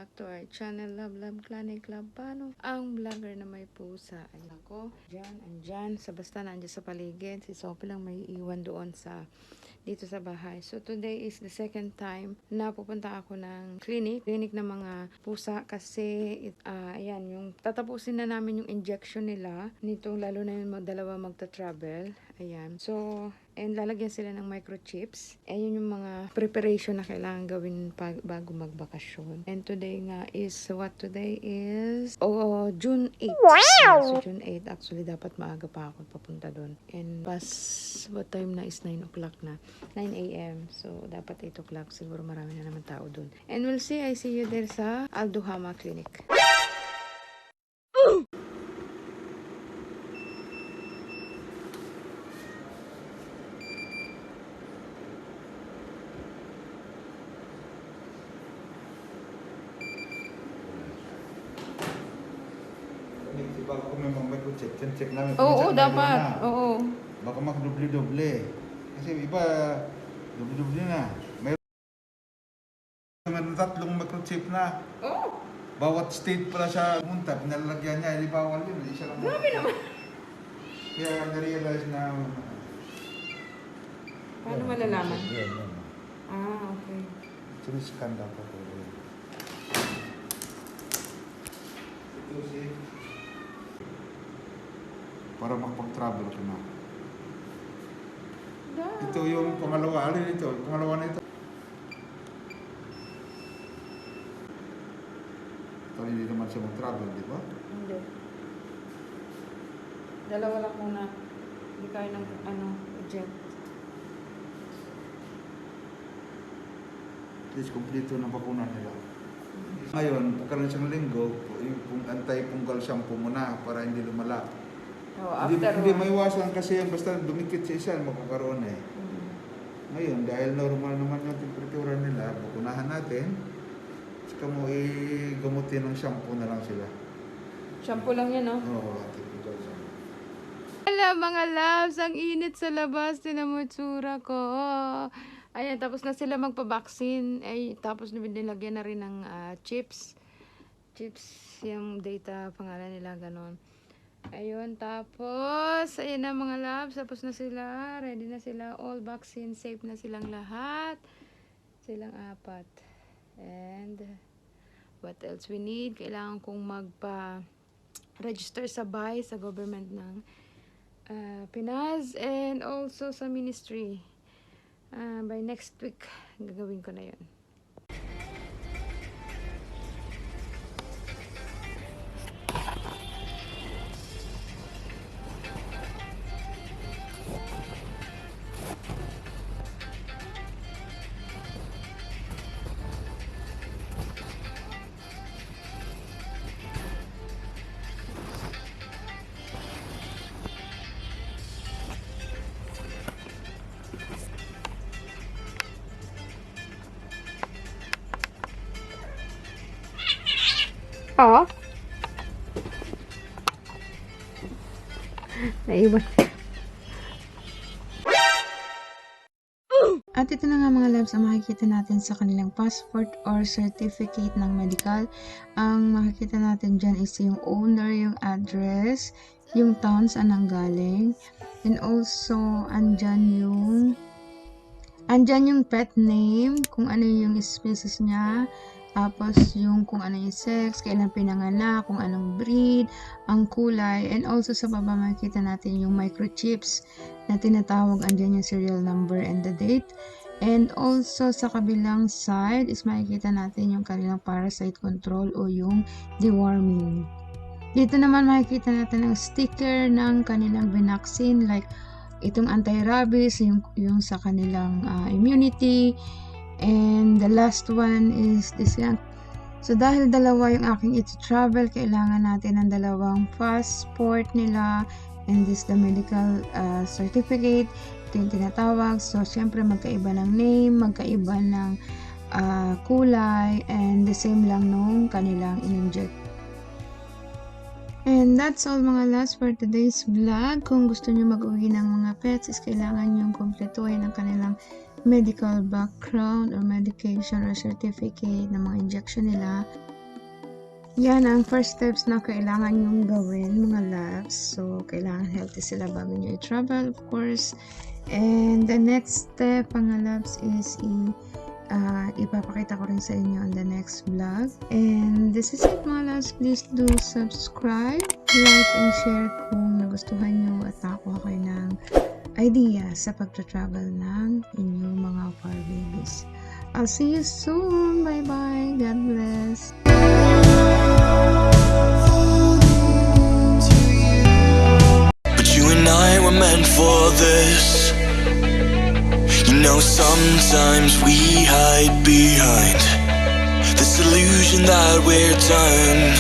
back to our channel, Love Love Clinic Club. Paano ang vlogger na may pusa? Ay ako, andyan, basta nandiyan sa paligid. Si Sophie lang may iwan doon dito sa bahay. So today is the second time na pupunta ako ng clinic ng mga pusa kasi ayan, yung tatapusin na namin yung injection nila nito, lalo na yung dalawa magta-travel. Ayan. So, and lalagyan sila ng microchips. Ayun yung mga preparation na kailangan gawin bago magbakasyon. And today nga is, today is June 8. So, June 8, actually dapat maaga pa ako papunta doon. And what time na is 9 o'clock na. 9 a.m. So, dapat 8 o'clock. Siguro marami na naman tao doon. And we'll see, I see you there sa Aldohama Clinic. Bago kung may microchip, check namin. Oo, dapat. Oo. Baka mag-doble-doble. Kasi iba, doble-doble na. Mayroon tatlong microchip na. Oh. Bawat state pala siya pumunta, pinalalagyan niya, hindi bawal yun. Isa lang. Grabe naman. Kaya na-realize na... Paano malalaman? Yan. Okay. Actually, scan dapat. Ito si... para makapag-travel ka na. Ito yung pangalawa. Alin ito? Pangalawa na ito. Pero hindi naman siya mag-travel, di ba? Hindi. Dalawa lang muna. Hindi kaya ng jet. At least kompleto ng bakuna nila. Ngayon, pagkaroon siyang linggo, yung anti-fungal shampoo muna para hindi lumala. Hindi maiwasan kasi basta dumikit sa isa, magkakaroon eh. Ngayon, dahil normal naman yung temperatura nila, bakunahan natin. Saka mo gamutin ng shampoo na lang sila. Shampoo lang yan, no? Oo, anti-fungal shampoo. Hello mga loves, ang init sa labas. Tinan mo itsura ko. Ayan, tapos na sila magpa-vaccine. Ay, tapos nilagyan na rin ng chips. Chips, yung data, pangalan nila, ganon. Ayun, tapos, ayan na mga loves, tapos na sila, ready na sila, all vaccine, safe na silang lahat, silang apat. And, what else we need? Kailangan kong magpa-register sa BAI, sa government ng Pinas, and also sa ministry. By next week, gagawin ko na yun. Naiwan. At ito na nga mga loves ang makikita natin sa kanilang passport or certificate ng medical. Ang makikita natin dyan is yung owner, yung address, yung town saan ang galing, and also andyan yung pet name, kung ano yung species niya, tapos yung kung ano yung sex, kailan pinanganak, kung anong breed, ang kulay, and also sa baba makikita natin yung microchips na tinatawag, andyan yung serial number and the date. And also sa kabilang side is makikita natin yung kanilang parasite control o yung deworming. Dito naman makikita natin ang sticker ng kanilang vaccine, like itong anti-rabies, yung sa kanilang immunity. And the last one is this yan. So dahil dalawa yung aking iti-travel, kailangan natin ng dalawang passport nila, and this the medical certificate. Ito yung tinatawag. So syempre magkaiba ng name, magkaiba ng kulay, and the same lang nung kanilang in-inject. And that's all mga loves for today's vlog. Kung gusto nyo mag-uwi ng mga pets, is kailangan nyo kumpletuhin ang kanilang medical background or medication or certificate ng mga injection nila. Yan ang first steps na kailangan nyong gawin, mga loves. So, kailangan healthy sila bago nyo i-travel, of course. And the next step, mga loves, is ipapakita ko rin sa inyo on the next vlog. And this is it, mga loves. Please do subscribe, like, and share kung nagustuhan nyo at nakakuha kayo ng idea sa pagta-travel ng inyong mga fur babies. I'll see you soon. Bye-bye. God bless. But you and I were meant for this. You know, sometimes we hide behind this illusion that we're done.